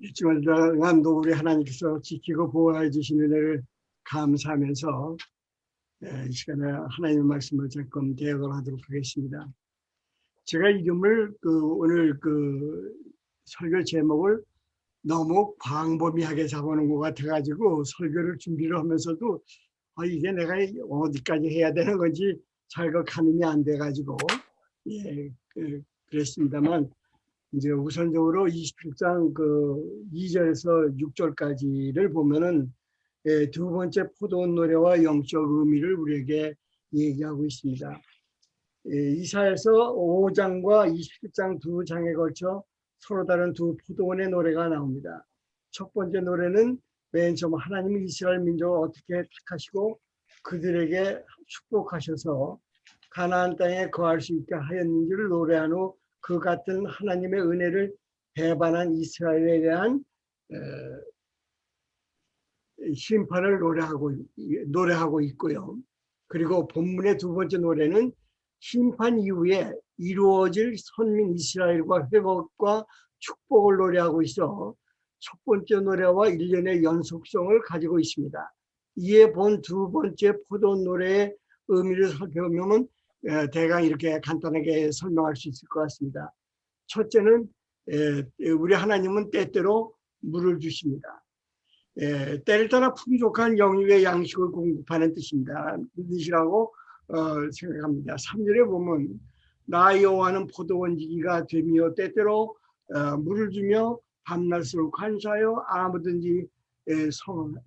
일주일 동안도 우리 하나님께서 지키고 보호해 주신 은혜를 감사하면서 이 시간에 하나님의 말씀을 조금 대역을 하도록 하겠습니다. 제가 이름을 오늘 설교 제목을 너무 광범위하게 잡아놓은 것 같아가지고 설교를 준비를 하면서도 이게 내가 어디까지 해야 되는 건지 잘 가늠이 안 돼가지고 그랬습니다만, 이제 우선적으로 27장 2절에서 6절까지를 보면은 두 번째 포도원 노래와 영적 의미를 우리에게 얘기하고 있습니다. 이사야서 5장과 27장 두 장에 걸쳐 서로 다른 두 포도원의 노래가 나옵니다. 첫 번째 노래는 맨 처음 하나님이 이스라엘 민족을 어떻게 택하시고 그들에게 축복하셔서 가나안 땅에 거할 수 있게 하였는지를 노래한 후 그 같은 하나님의 은혜를 배반한 이스라엘에 대한 심판을 노래하고 있고요. 그리고 본문의 두 번째 노래는 심판 이후에 이루어질 선민 이스라엘과 회복과 축복을 노래하고 있어 첫 번째 노래와 일련의 연속성을 가지고 있습니다. 이에 본 두 번째 포도원 노래의 의미를 살펴보면 대강 이렇게 간단하게 설명할 수 있을 것 같습니다. 첫째는 우리 하나님은 때때로 물을 주십니다. 때를 따라 풍족한 영유의 양식을 공급하는 뜻이라고 생각합니다. 3절에 보면 나 여호와는 포도원지기가 되며 때때로 물을 주며 밤낮으로 관사하여 아무든지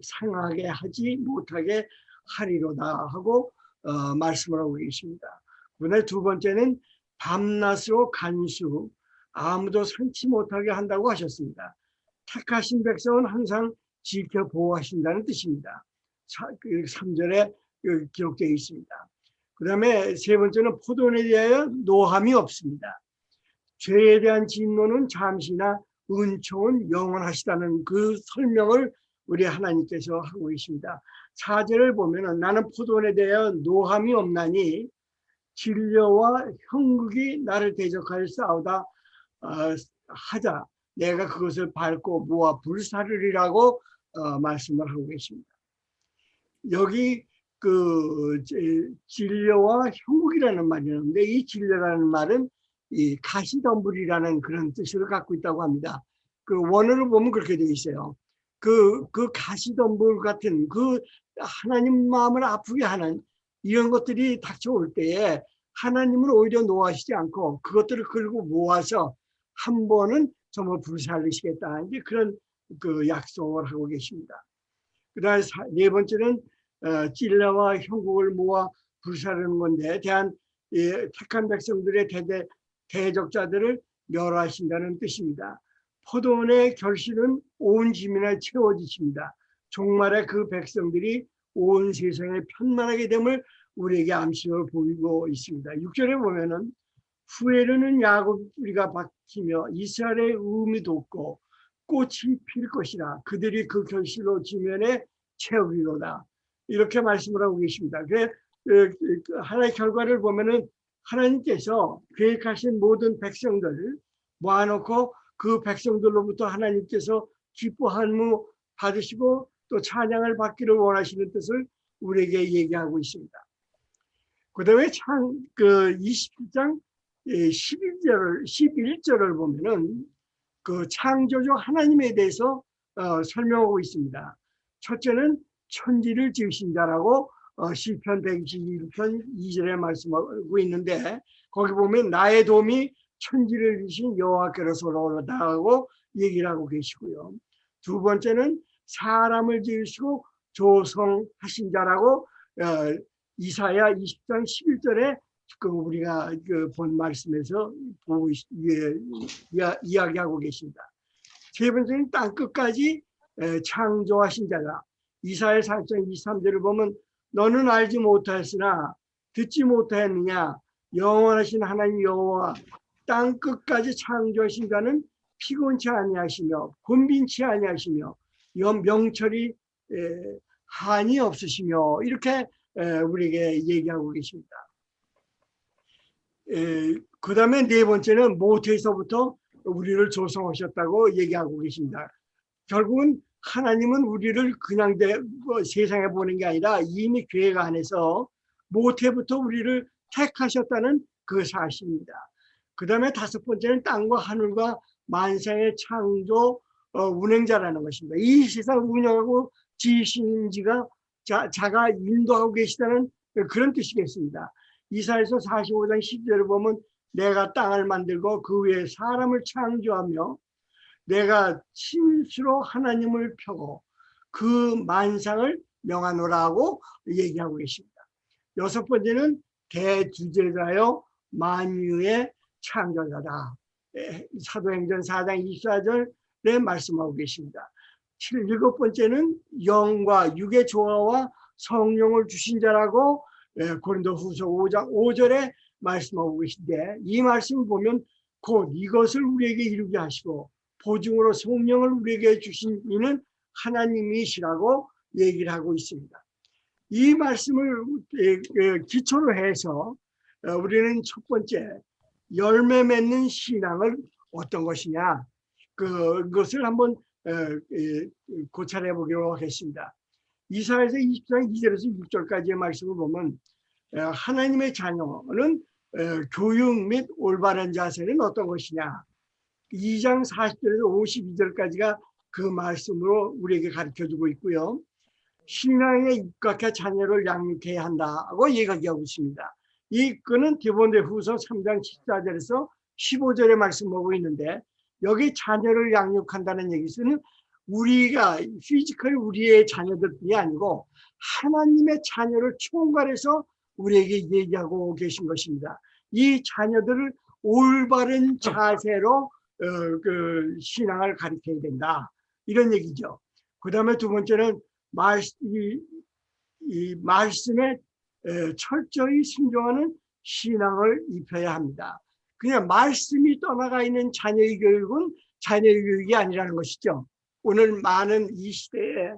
상하게 하지 못하게 하리로다 하고 말씀을 하고 계십니다. 그런데 두 번째는 밤낮으로 간수, 아무도 상치 못하게 한다고 하셨습니다. 택하신 백성은 항상 지켜 보호하신다는 뜻입니다. 3절에 기록되어 있습니다. 그 다음에 세 번째는 포도원에 대하여 노함이 없습니다. 죄에 대한 진노는 잠시나 은총은 영원하시다는 그 설명을 우리 하나님께서 하고 계십니다. 4절을 보면 나는 포도원에 대하여 노함이 없나니 진려와 형극이 나를 대적하여 싸우다 하자 내가 그것을 밟고 모아 불사르리라고 말씀을 하고 계십니다. 여기 진려와 형극이라는 말이 있는데 이 진려라는 말은 이 가시덤불이라는 그런 뜻을 갖고 있다고 합니다. 원어를 보면 그렇게 되어 있어요. 그 가시덤불 같은 하나님 마음을 아프게 하는 이런 것들이 닥쳐올 때에 하나님을 오히려 노하시지 않고 그것들을 끌고 모아서 한 번은 정말 불살르시겠다 이제 그런 약속을 하고 계십니다. 그다음에 네 번째는 찔레와 형국을 모아 불살르는 건데 택한 백성들의 대적자들을 멸하신다는 뜻입니다. 포도원의 결실은 온 지면에 채워지십니다. 종말에 그 백성들이 온 세상에 편만하게 됨을 우리에게 암시를 보이고 있습니다. 6절에 보면은 후에는 야곱 뿌리가 박히며 이스라엘의 의미 돋고 꽃이 필 것이라 그들이 그 결실로 지면에 채우리로다 이렇게 말씀을 하고 계십니다. 하나의 결과를 보면은 하나님께서 계획하신 모든 백성들을 모아놓고 그 백성들로부터 하나님께서 기뻐함을 받으시고 또 찬양을 받기를 원하시는 뜻을 우리에게 얘기하고 있습니다. 그 다음에 27장 11절을 보면은 창조주 하나님에 대해서 설명하고 있습니다. 첫째는 천지를 지으신 자라고 시편 121편 2절에 말씀하고 있는데 거기 보면 나의 도움이 천지를 지으신 여호와께로서 오르다고 얘기를 하고 계시고요. 두 번째는 사람을 지으시고 조성하신 자라고 이사야 20장 11절에 우리가 본 말씀에서 이야기하고 계십니다. 세 번째는 땅끝까지 창조하신 자다. 이사야 4장 23절을 보면 너는 알지 못하였으나 듣지 못하였느냐 영원하신 하나님 여호와 땅끝까지 창조하신 자는 피곤치 아니하시며 곤빈치 아니하시며 명철이 한이 없으시며 이렇게 우리에게 얘기하고 계십니다. 그 다음에 네 번째는 모태에서부터 우리를 조성하셨다고 얘기하고 계십니다. 결국은 하나님은 우리를 그냥 세상에 보낸 게 아니라 이미 계획 안에서 모태부터 우리를 택하셨다는 그 사실입니다. 그 다음에 다섯 번째는 땅과 하늘과 만상의 창조 운행자라는 것입니다. 이 세상을 운영하고 지으신 지가 자가 인도하고 계시다는 그런 뜻이겠습니다. 이사야서 45장 10절을 보면 내가 땅을 만들고 그 위에 사람을 창조하며 내가 침수로 하나님을 펴고 그 만상을 명하노라고 얘기하고 계십니다. 여섯 번째는 대주제자요 만유의 창조자다. 사도행전 4장 24절에 말씀하고 계십니다. 일곱 번째는 영과 육의 조화와 성령을 주신 자라고 고린도후서 5장 5절에 말씀하고 계신데, 이 말씀을 보면 곧 이것을 우리에게 이루게 하시고 보증으로 성령을 우리에게 주신 이는 하나님이시라고 얘기를 하고 있습니다. 이 말씀을 기초로 해서 우리는 첫 번째 열매 맺는 신앙을 어떤 것이냐, 그것을 한번 고찰해 보기로 하겠습니다. 이사야서 20장 2절에서 6절까지의 말씀을 보면 하나님의 자녀는 교육 및 올바른 자세는 어떤 것이냐, 2장 40절에서 52절까지가 그 말씀으로 우리에게 가르쳐주고 있고요. 신앙에 입각해 자녀를 양육해야 한다고 얘기하고 있습니다. 이거는 디모데후서 3장 14절에서 15절에 말씀하고 있는데, 여기 자녀를 양육한다는 얘기는 우리가 피지컬 우리의 자녀들이 아니고 하나님의 자녀를 총괄해서 우리에게 얘기하고 계신 것입니다. 이 자녀들을 올바른 자세로 그 신앙을 가르쳐야 된다, 이런 얘기죠. 그 다음에 두 번째는 이 말씀에 철저히 순종하는 신앙을 입혀야 합니다. 그냥 말씀이 떠나가 있는 자녀의 교육은 자녀의 교육이 아니라는 것이죠. 오늘 이 시대에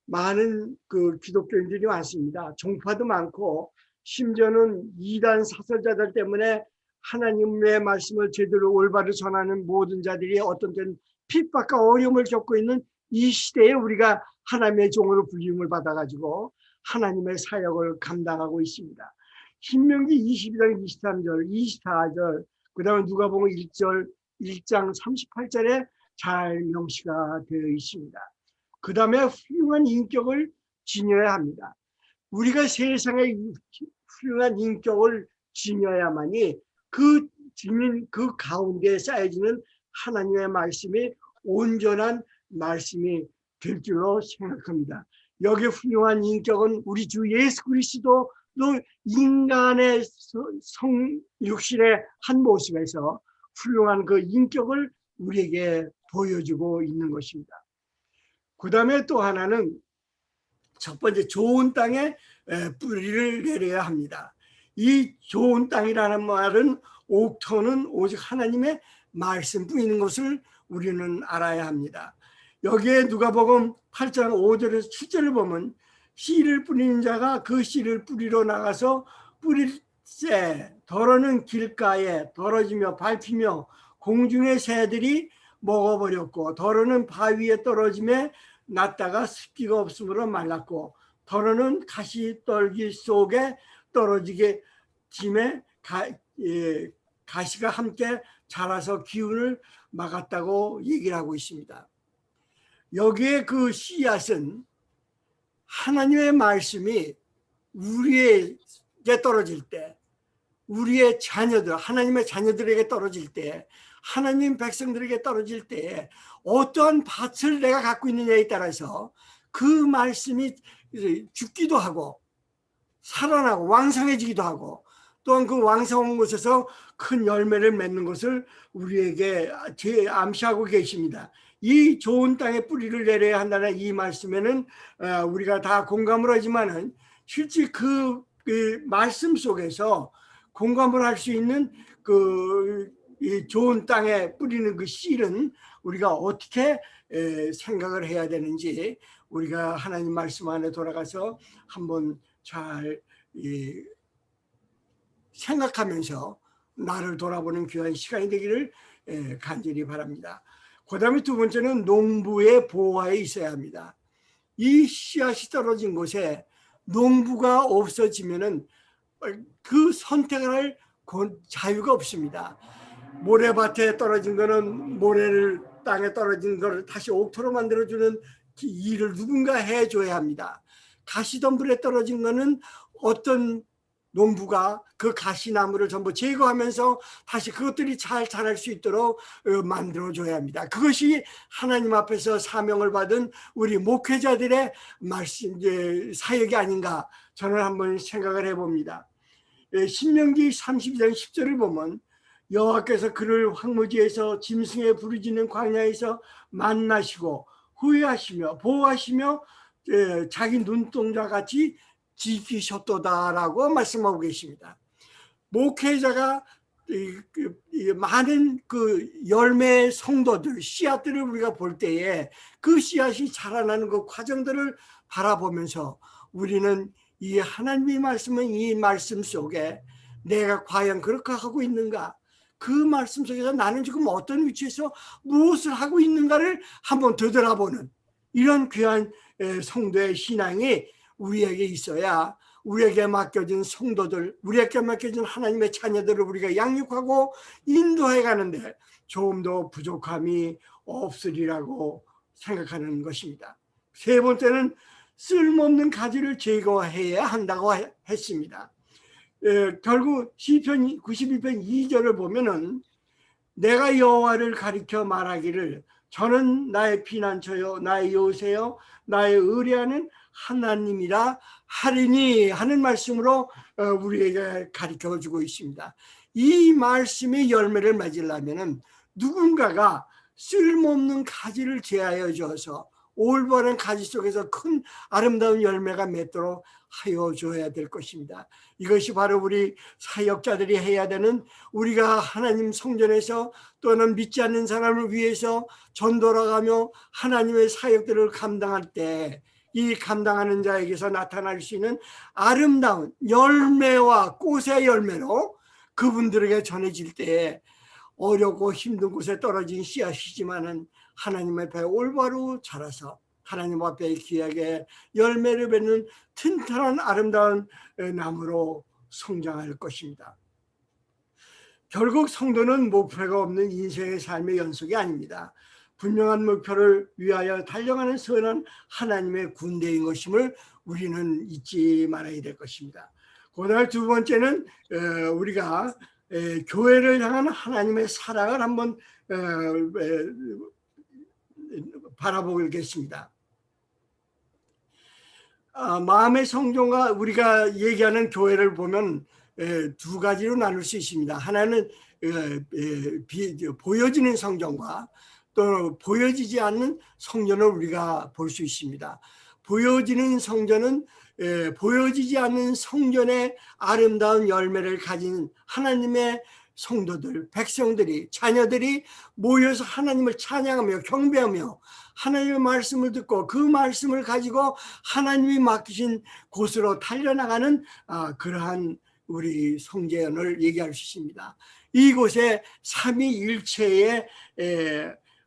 많은 그 기독교인들이 많습니다. 종파도 많고 심지어는 이단 사설자들 때문에 하나님의 말씀을 제대로 올바로 전하는 모든 자들이 어떤 때는 핍박과 어려움을 겪고 있는 이 시대에 우리가 하나님의 종으로 불림을 받아가지고 하나님의 사역을 감당하고 있습니다. 신명기 22장 23절, 24절, 그 다음에 누가복음 1장 38절에 잘 명시가 되어 있습니다. 그 다음에 훌륭한 인격을 지녀야 합니다. 우리가 세상에 훌륭한 인격을 지녀야만이 그 가운데에 쌓여지는 하나님의 말씀이 온전한 말씀이 될 줄로 생각합니다. 여기 훌륭한 인격은 우리 주 예수 그리스도도 인간의 육신의 한 모습에서 훌륭한 그 인격을 우리에게 보여주고 있는 것입니다. 그 다음에 또 하나는 첫 번째 좋은 땅에 뿌리를 내려야 합니다. 이 좋은 땅이라는 말은 옥토는 오직 하나님의 말씀뿐인 것을 우리는 알아야 합니다. 여기에 누가복음 8장 5절에서 7절을 보면 씨를 뿌리는 자가 그 씨를 뿌리러 나가서 뿌릴새 더러는 길가에 더러지며 밟히며 공중의 새들이 먹어버렸고, 더러는 바위에 떨어짐에 났다가 습기가 없으므로 말랐고, 더러는 가시떨기 속에 떨어지게 짐에 가시가 함께 자라서 기운을 막았다고 얘기를 하고 있습니다. 여기에 그 씨앗은 하나님의 말씀이 우리에게 떨어질 때, 우리의 자녀들, 하나님의 자녀들에게 떨어질 때, 하나님 백성들에게 떨어질 때 어떠한 밭을 내가 갖고 있느냐에 따라서 그 말씀이 죽기도 하고 살아나고 왕성해지기도 하고, 또한 그 왕성한 곳에서 큰 열매를 맺는 것을 우리에게 암시하고 계십니다. 이 좋은 땅에 뿌리를 내려야 한다는 이 말씀에는 우리가 다 공감을 하지만은 실제 그 말씀 속에서 공감을 할 수 있는 이 좋은 땅에 뿌리는 그 씨는 우리가 어떻게 생각을 해야 되는지 우리가 하나님 말씀 안에 돌아가서 한번 잘 생각하면서 나를 돌아보는 귀한 시간이 되기를 간절히 바랍니다. 그 다음에 두 번째는 농부의 보호하에 있어야 합니다. 이 씨앗이 떨어진 곳에 농부가 없어지면은 그 선택을 할 자유가 없습니다. 모래밭에 떨어진 거는 모래를 땅에 떨어진 거를 다시 옥토로 만들어주는 일을 누군가 해줘야 합니다. 가시덤불에 떨어진 거는 어떤 농부가 그 가시나무를 전부 제거하면서 다시 그것들이 잘 자랄 수 있도록 만들어줘야 합니다. 그것이 하나님 앞에서 사명을 받은 우리 목회자들의 말씀, 사역이 아닌가 저는 한번 생각을 해봅니다. 신명기 32장 10절을 보면 여호와께서 그를 황무지에서 짐승에 부르짖는 광야에서 만나시고 후회하시며 보호하시며 자기 눈동자 같이 지키셨도다라고 말씀하고 계십니다. 목회자가 많은 그 열매 성도들 씨앗들을 우리가 볼 때에 그 씨앗이 자라나는 그 과정들을 바라보면서 우리는 이 하나님의 말씀은 이 말씀 속에 내가 과연 그렇게 하고 있는가, 그 말씀 속에서 나는 지금 어떤 위치에서 무엇을 하고 있는가를 한번 되돌아보는 이런 귀한 성도의 신앙이 우리에게 있어야 우리에게 맡겨진 성도들, 우리에게 맡겨진 하나님의 자녀들을 우리가 양육하고 인도해 가는데 조금 더 부족함이 없으리라고 생각하는 것입니다. 세 번째는 쓸모없는 가지를 제거해야 한다고 했습니다. 결국 시편 91편 2절을 보면은 내가 여호와를 가리켜 말하기를 저는 나의 피난처요 나의 요새요 나의 의뢰하는 하나님이라 하리니 하는 말씀으로 우리에게 가르쳐주고 있습니다. 이 말씀의 열매를 맺으려면 누군가가 쓸모없는 가지를 제하여 줘서 올바른 가지 속에서 큰 아름다운 열매가 맺도록 하여 줘야 될 것입니다. 이것이 바로 우리 사역자들이 해야 되는, 우리가 하나님 성전에서 또는 믿지 않는 사람을 위해서 전도하며 하나님의 사역들을 감당할 때 이 감당하는 자에게서 나타날 수 있는 아름다운 열매와 꽃의 열매로 그분들에게 전해질 때 어렵고 힘든 곳에 떨어진 씨앗이지만은 하나님 앞에 올바로 자라서 하나님 앞에 귀하게 열매를 맺는 튼튼한 아름다운 나무로 성장할 것입니다. 결국 성도는 목표가 없는 인생의 삶의 연속이 아닙니다. 분명한 목표를 위하여 달려가는 선한 하나님의 군대인 것임을 우리는 잊지 말아야 될 것입니다. 그다음 두 번째는 우리가 교회를 향한 하나님의 사랑을 한번 바라보겠습니다. 마음의 성전과 우리가 얘기하는 교회를 보면 두 가지로 나눌 수 있습니다. 하나는 보여지는 성전과 또 보여지지 않는 성전을 우리가 볼 수 있습니다. 보여지는 성전은 보여지지 않는 성전의 아름다운 열매를 가진 하나님의 성도들, 백성들이, 자녀들이 모여서 하나님을 찬양하며 경배하며 하나님의 말씀을 듣고 그 말씀을 가지고 하나님이 맡기신 곳으로 달려나가는 그러한 우리 성전을 얘기할 수 있습니다. 이곳에 삼위일체의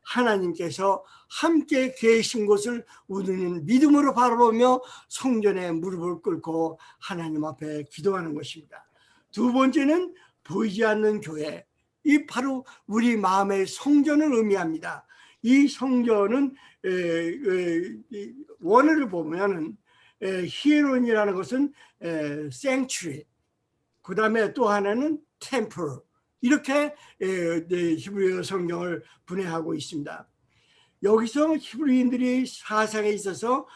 하나님께서 함께 계신 곳을 우리는 믿음으로 바라보며 성전에 무릎을 꿇고 하나님 앞에 기도하는 것입니다. 두 번째는 보이지 않는 교회, 이 바로 우리 마음의 성전을 의미합니다. 이 성전은 원어를 보면 히에론이라는 것은 sanctuary, 그 다음에 또 하나는 temple, 이렇게 히브리어 성경을 분해하고 있습니다. 여기서 히브리인들이 사상에 있어서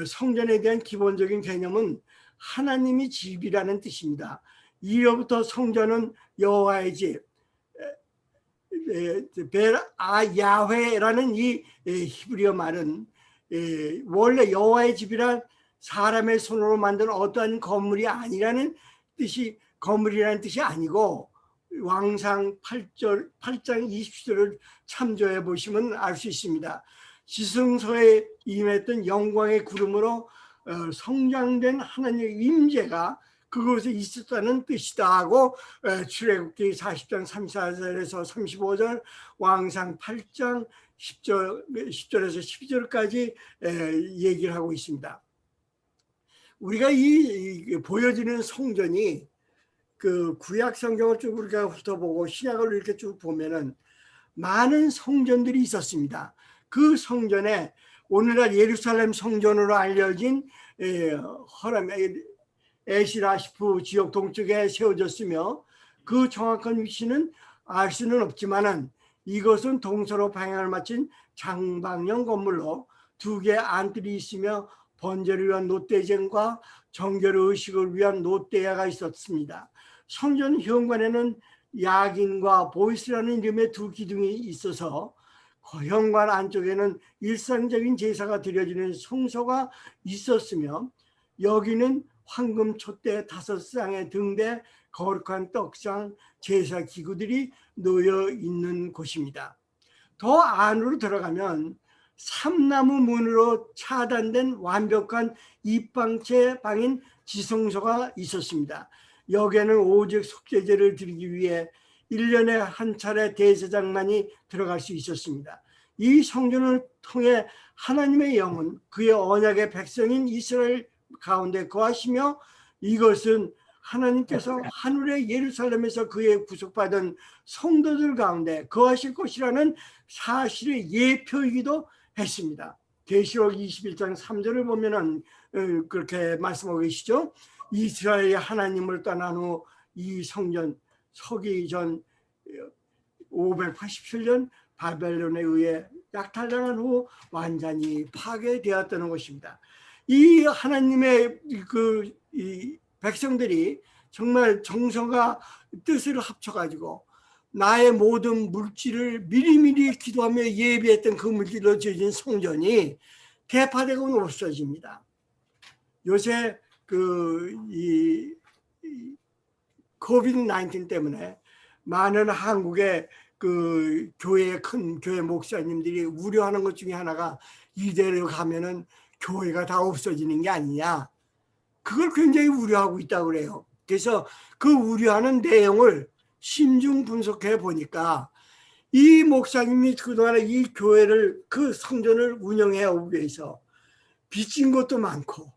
성전에 대한 기본적인 개념은 하나님이 집이라는 뜻입니다. 이로부터 성전은 여호와의 집, 야훼라는 이 히브리어 말은 원래 여호와의 집이란 사람의 손으로 만든 어떠한 건물이 아니라는 뜻이, 건물이라는 뜻이 아니고 왕상 8장 20절을 참조해 보시면 알 수 있습니다. 지성소에 임했던 영광의 구름으로 성장된 하나님의 임재가 그곳에 있었다는 뜻이다 하고 출애굽기 40장 34절에서 35절, 왕상 8장 10절에서 12절까지 얘기를 하고 있습니다. 우리가 이 보여지는 성전이 그 구약 성경을 쭉 우리가 훑어보고 신약을 이렇게 쭉 보면은 많은 성전들이 있었습니다. 그 성전에 오늘날 예루살렘 성전으로 알려진 허람 에시라시프 지역 동쪽에 세워졌으며 그 정확한 위치는 알 수는 없지만은 이것은 동서로 방향을 맞춘 장방형 건물로 두 개의 안뜰이 있으며 번제를 위한 놋대쟁과 정결 의식을 위한 놋대야가 있었습니다. 성전 현관에는 야긴과 보이스라는 이름의 두 기둥이 있어서 현관 안쪽에는 일상적인 제사가 드려지는 성소가 있었으며 여기는 황금 촛대 5쌍의 등대 거룩한 떡상 제사 기구들이 놓여 있는 곳입니다. 더 안으로 들어가면 삼나무 문으로 차단된 완벽한 입방체 방인 지성소가 있었습니다. 여기에는 오직 속죄제를 드리기 위해 1년에 한 차례 대제사장만이 들어갈 수 있었습니다. 이 성전을 통해 하나님의 영은 그의 언약의 백성인 이스라엘 가운데 거하시며 이것은 하나님께서 하늘의 예루살렘에서 그의 구속받은 성도들 가운데 거하실 것이라는 사실의 예표이기도 했습니다. 계시록 21장 3절을 보면은 그렇게 말씀하고 계시죠. 이스라엘이 하나님을 떠난 후 이 성전 서기 전 587년 바벨론에 의해 약탈당한 후 완전히 파괴되었다는 것입니다. 이 하나님의 이 백성들이 정말 정성과 뜻을 합쳐가지고 나의 모든 물질을 미리미리 기도하며 예비했던 그 물질로 지어진 성전이 대파되고 없어집니다. 요새 이 코비드-19 때문에 많은 한국의 그 큰 교회 목사님들이 우려하는 것 중에 하나가 이대로 가면은 교회가 다 없어지는 게 아니냐. 그걸 굉장히 우려하고 있다고 그래요. 그래서 그 우려하는 내용을 심중 분석해 보니까 이 목사님이 그동안 이 교회를 그 성전을 운영해 오기 위해서 빚진 것도 많고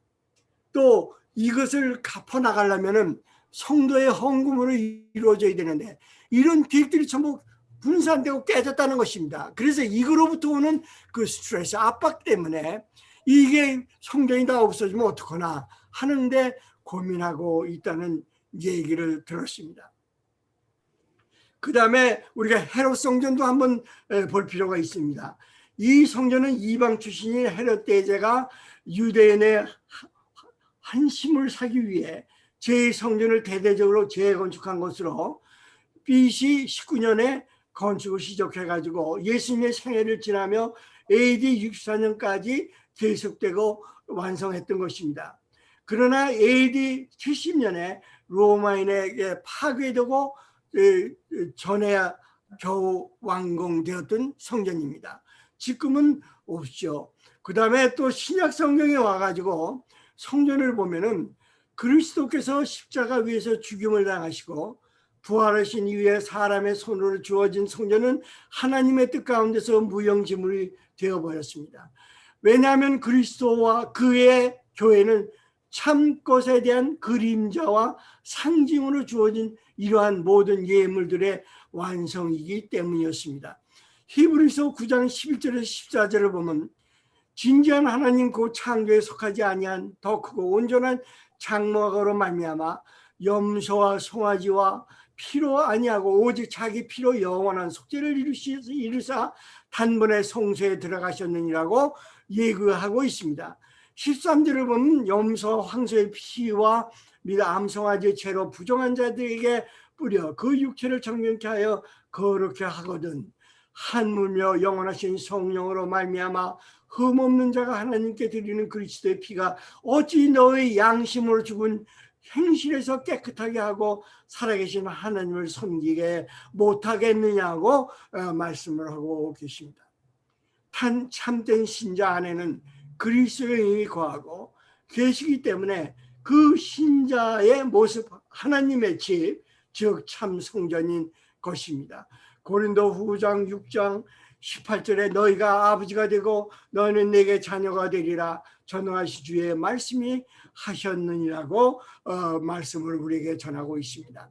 또 이것을 갚아 나가려면은 성도의 헌금으로 이루어져야 되는데 이런 계획들이 전부 분산되고 깨졌다는 것입니다. 그래서 이거로부터 오는 그 스트레스, 압박 때문에 이게 성전이 다 없어지면 어떡하나 하는데 고민하고 있다는 얘기를 들었습니다. 그 다음에 우리가 헤롯 성전도 한번 볼 필요가 있습니다. 이 성전은 이방 출신인 헤롯 대제가 유대인의 한심을 사기 위해 제2성전을 대대적으로 재건축한 것으로 BC 19년에 건축을 시작해가지고 예수님의 생애를 지나며 AD 64년까지 계속되고 완성했던 것입니다. 그러나 AD 70년에 로마인에게 파괴되고 전에야 겨우 완공되었던 성전입니다. 지금은 없죠. 그 다음에 또 신약 성경에 와가지고 성전을 보면은 그리스도께서 십자가 위에서 죽임을 당하시고 부활하신 이후에 사람의 손으로 주어진 성전은 하나님의 뜻 가운데서 무용지물이 되어버렸습니다. 왜냐하면 그리스도와 그의 교회는 참 것에 대한 그림자와 상징으로 주어진 이러한 모든 예물들의 완성이기 때문이었습니다. 히브리서 9장 11절에서 14절을 보면 진지한 하나님 그 창조에 속하지 아니한 더 크고 온전한 장막으로 말미암아 염소와 송아지와 피로 아니하고 오직 자기 피로 영원한 속죄를 이루사 단번에 성소에 들어가셨느니라고 예고하고 있습니다. 13절을 보면 염소 황소의 피와 암송아지의 죄로 부정한 자들에게 뿌려 그 육체를 정결케 하여 거룩게 하거든 한물며 영원하신 성령으로 말미암아 흠없는 자가 하나님께 드리는 그리스도의 피가 어찌 너의 양심으로 죽은 행실에서 깨끗하게 하고 살아계신 하나님을 섬기게 못하겠느냐고 말씀을 하고 계십니다. 참된 신자 안에는 그리스도의 영이 거하고 계시기 때문에 그 신자의 모습 하나님의 집, 즉 참 성전인 것입니다. 고린도 후장 6장 18절에 너희가 아버지가 되고 너희는 내게 자녀가 되리라 전능하신 주의 말씀이 하셨느니라고 말씀을 우리에게 전하고 있습니다.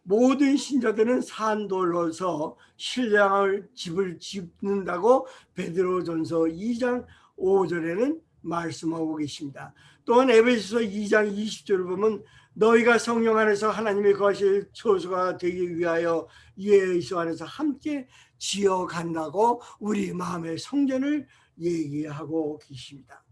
모든 신자들은 산돌로서 신령을 집을 짓는다고 베드로전서 2장 5절에는 말씀하고 계십니다. 또한 에베소서 2장 20절을 보면 너희가 성령 안에서 하나님의 거하실 처소가 되기 위하여 예수 안에서 함께 지어간다고 우리 마음의 성전을 얘기하고 계십니다.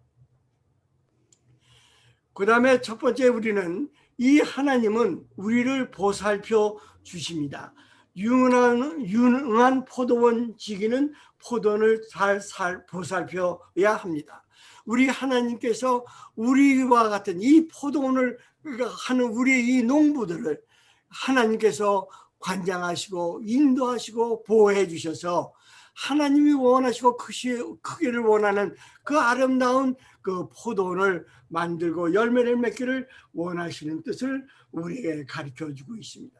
그 다음에 첫 번째 우리는 이 하나님은 우리를 보살펴 주십니다. 유능한 포도원 지기는 포도원을 잘 보살펴야 합니다. 우리 하나님께서 우리와 같은 이 포도원을 하는 우리 이 농부들을 하나님께서 관장하시고 인도하시고 보호해 주셔서 하나님이 원하시고 크기를 원하는 그 아름다운 그 포도원을 만들고 열매를 맺기를 원하시는 뜻을 우리에게 가르쳐주고 있습니다.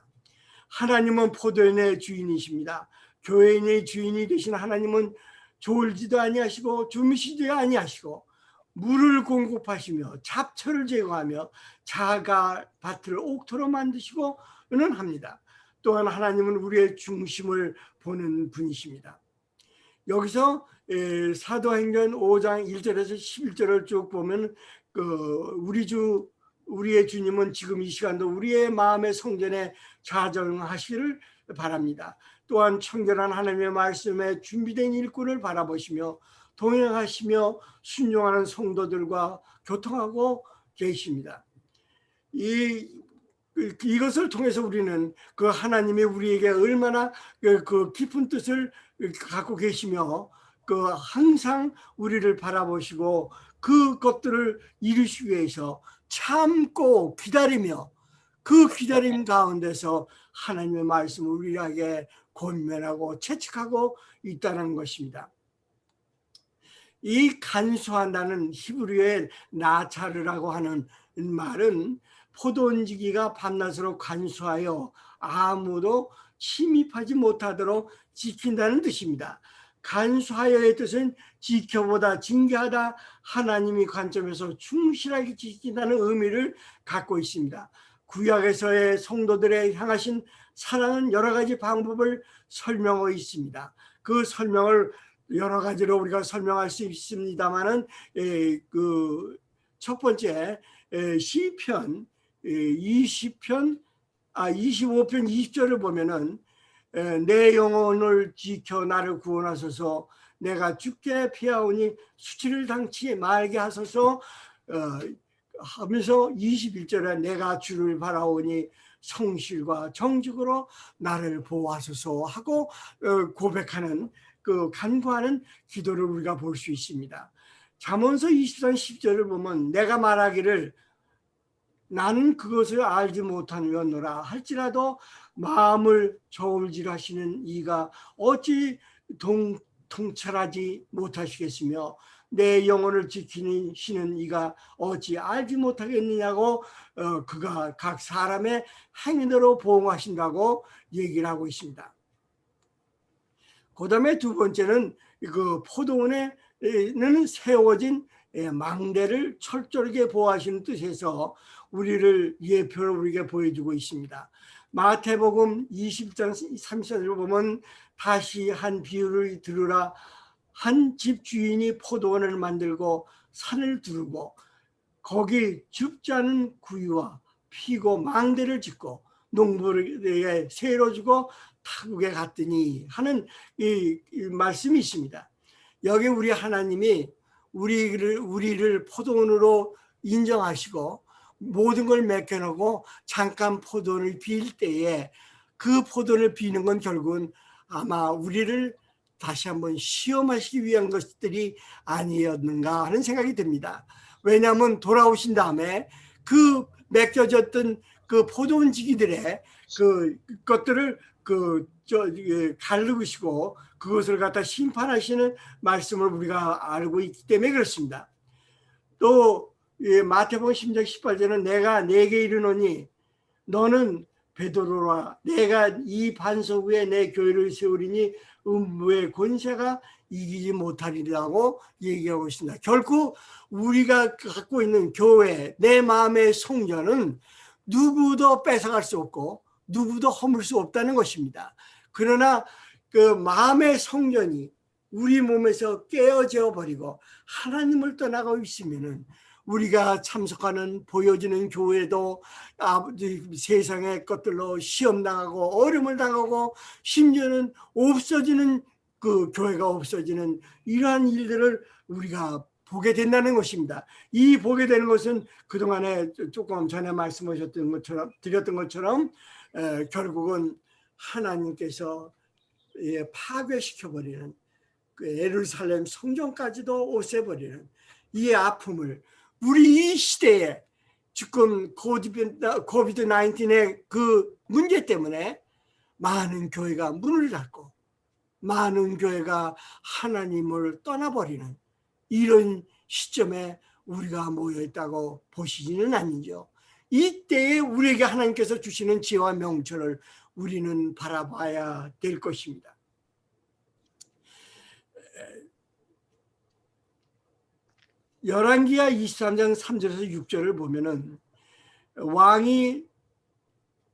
하나님은 포도원의 주인이십니다. 교회인의 주인이 되신 하나님은 졸지도 아니하시고 주무시지도 아니하시고 물을 공급하시며 잡초를 제거하며 자가 밭을 옥토로 만드시고는 합니다. 또한 하나님은 우리의 중심을 보는 분이십니다. 여기서 사도행전 5장 1절에서 11절을 쭉 보면 우리의 주님은 지금 이 시간도 우리의 마음의 성전에 자정하시기를 바랍니다. 또한 청결한 하나님의 말씀에 준비된 일꾼을 바라보시며 동행하시며 순종하는 성도들과 교통하고 계십니다. 이것을 통해서 우리는 그 하나님이 우리에게 얼마나 그 깊은 뜻을 갖고 계시며 그 항상 우리를 바라보시고 그것들을 이루시기 위해서 참고 기다리며 그 기다림 가운데서 하나님의 말씀을 우리에게 권면하고 채찍하고 있다는 것입니다. 이 간수한다는 히브리어의 나차르라고 하는 말은 포도원지기가 밤낮으로 간수하여 아무도 침입하지 못하도록 지킨다는 뜻입니다. 간수하여의 뜻은 지켜보다, 징계하다, 하나님이 관점에서 충실하게 지킨다는 의미를 갖고 있습니다. 구약에서의 성도들의 향하신 사랑은 여러 가지 방법을 설명하고 있습니다. 그 설명을 여러 가지로 우리가 설명할 수 있습니다만은 그 첫 번째 시편 25편 20절을 보면은 내 영혼을 지켜 나를 구원하소서 내가 죽게 피하오니 수치를 당치 말게 하소서 하면서 21절에 내가 주를 바라오니 성실과 정직으로 나를 보호하소서 하고 고백하는 그 간구하는 기도를 우리가 볼 수 있습니다. 잠언서 20장 10절을 보면 내가 말하기를 나는 그것을 알지 못하노라 할지라도 마음을 저울질하시는 이가 어찌 통찰하지 못하시겠으며 내 영혼을 지키시는 이가 어찌 알지 못하겠느냐고 그가 각 사람의 행위대로 보응하신다고 얘기를 하고 있습니다. 그 다음에 두 번째는 그 포도원에는 세워진 망대를 철저하게 보호하시는 뜻에서 우리를 예표로 우리에게 보여주고 있습니다. 마태복음 20장 30절을 보면 다시 한 비유를 들으라. 한 집 주인이 포도원을 만들고 산을 두르고 거기 줍지 않은 구유와 피고 망대를 짓고 농부에게 세로 주고 타국에 갔더니 하는 이 말씀이 있습니다. 여기 우리 하나님이 우리를 포도원으로 인정하시고 모든 걸 맡겨놓고 잠깐 포도원을 빌 때에 그 포도원을 비는 건 결국은 아마 우리를 다시 한번 시험하시기 위한 것들이 아니었는가 하는 생각이 듭니다. 왜냐하면 돌아오신 다음에 그 맡겨졌던 그 포도원 지기들의 그 것들을 가르시고 그것을 갖다 심판하시는 말씀을 우리가 알고 있기 때문에 그렇습니다. 또 마태복음 10장 18절은 내가 네게 이르노니 너는 베드로라 내가 이 반석 위에 내 교회를 세우리니 음부의 권세가 이기지 못하리라고 얘기하고 있습니다. 결코 우리가 갖고 있는 교회, 내 마음의 성전은 누구도 뺏어갈 수 없고 누구도 허물 수 없다는 것입니다. 그러나 그 마음의 성전이 우리 몸에서 깨어져 버리고 하나님을 떠나고 있으면은 우리가 참석하는 보여지는 교회도 세상의 것들로 시험 당하고 어려움을 당하고 심지어는 없어지는 그 교회가 없어지는 이러한 일들을 우리가 보게 된다는 것입니다. 이 보게 되는 것은 그동안에 조금 전에 말씀하셨던 것처럼 드렸던 것처럼 결국은 하나님께서 파괴시켜버리는 그 예루살렘 성전까지도 없애버리는 이 아픔을 우리 이 시대에 지금 코비드-19의 그 문제 때문에 많은 교회가 문을 닫고 많은 교회가 하나님을 떠나버리는 이런 시점에 우리가 모여있다고 보시지는 않는지요. 이때에 우리에게 하나님께서 주시는 지혜와 명철을 우리는 바라봐야 될 것입니다. 열왕기하 23장 3절에서 6절을 보면은 왕이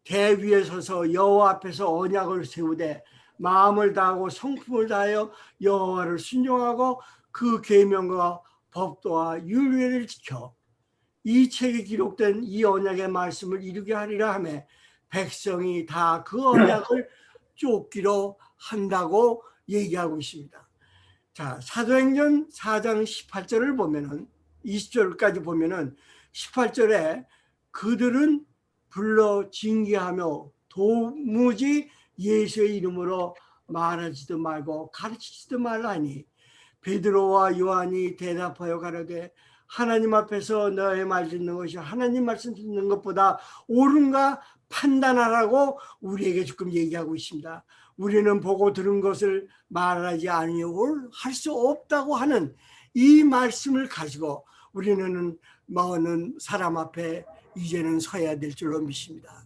대위에 서서 여호와 앞에서 언약을 세우되 마음을 다하고 성품을 다하여 여호와를 순종하고 그 계명과 법도와 율례를 지켜 이 책에 기록된 이 언약의 말씀을 이루게 하리라 하며 백성이 다 그 언약을 쫓기로 한다고 얘기하고 있습니다. 자, 사도행전 4장 18절을 보면은 20절까지 보면은 18절에 그들은 불러 징계하며 도무지 예수의 이름으로 말하지도 말고 가르치지도 말라니 베드로와 요한이 대답하여 가로되 하나님 앞에서 너의 말 듣는 것이 하나님 말씀 듣는 것보다 옳은가 판단하라고 우리에게 지금 얘기하고 있습니다. 우리는 보고 들은 것을 말하지 아니올 할 수 없다고 하는 이 말씀을 가지고 우리는 많은 사람 앞에 이제는 서야 될 줄로 믿습니다.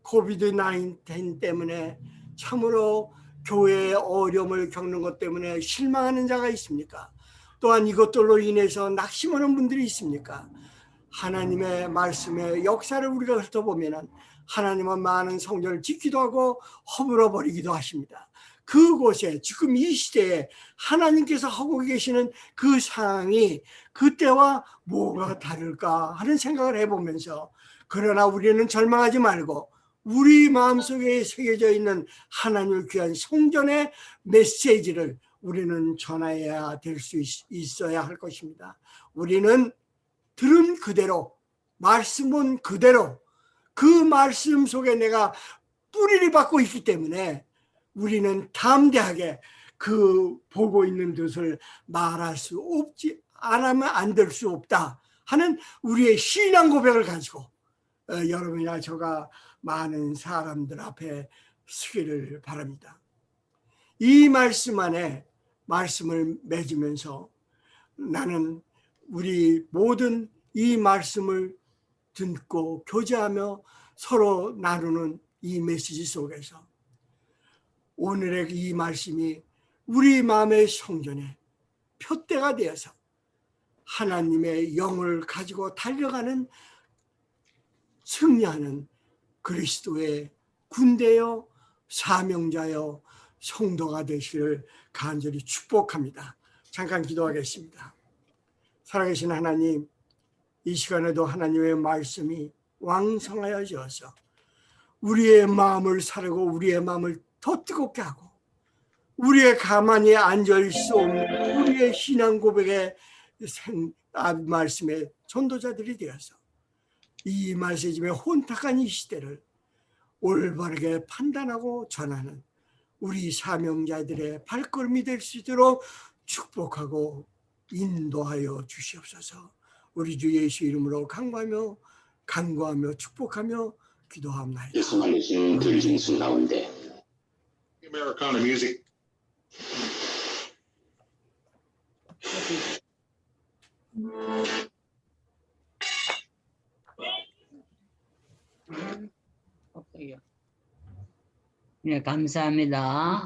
코비드-19 때문에 참으로 교회의 어려움을 겪는 것 때문에 실망하는 자가 있습니까? 또한 이것들로 인해서 낙심하는 분들이 있습니까? 하나님의 말씀의 역사를 우리가 훑어보면 하나님은 많은 성전을 짓기도 하고 허물어 버리기도 하십니다. 그곳에 지금 이 시대에 하나님께서 하고 계시는 그 상황이 그때와 뭐가 다를까 하는 생각을 해보면서 그러나 우리는 절망하지 말고 우리 마음속에 새겨져 있는 하나님을 귀한 성전의 메시지를 우리는 전해야 될 수 있어야 할 것입니다. 우리는 들은 그대로 말씀은 그대로 그 말씀 속에 내가 뿌리를 받고 있기 때문에 우리는 담대하게 그 보고 있는 뜻을 말할 수 없지 안 하면 안 될 수 없다 하는 우리의 신앙 고백을 가지고 여러분이나 저가 많은 사람들 앞에 서기를 바랍니다. 이 말씀 안에 말씀을 맺으면서 나는 우리 모든 이 말씀을 듣고 교제하며 서로 나누는 이 메시지 속에서 오늘의 이 말씀이 우리 마음의 성전에 표대가 되어서 하나님의 영을 가지고 달려가는 승리하는 그리스도의 군대요 사명자요 성도가 되시기를 간절히 축복합니다. 잠깐 기도하겠습니다. 살아계신 하나님, 이 시간에도 하나님의 말씀이 왕성하여져서 우리의 마음을 사르고 우리의 마음을 더 뜨겁게 하고 우리의 가만히 앉을 수 없는 우리의 신앙 고백의 말씀의 전도자들이 되어서 이 말씀의 혼탁한 이 시대를 올바르게 판단하고 전하는 우리 사명자들의 발걸음이 될 수 있도록 축복하고 인도하여 주시옵소서. 우리 주 예수 이름으로 간구하며 축복하며 기도합니다. 예수 말씀 들으신 가운데 Americana music. 네, 감사합니다.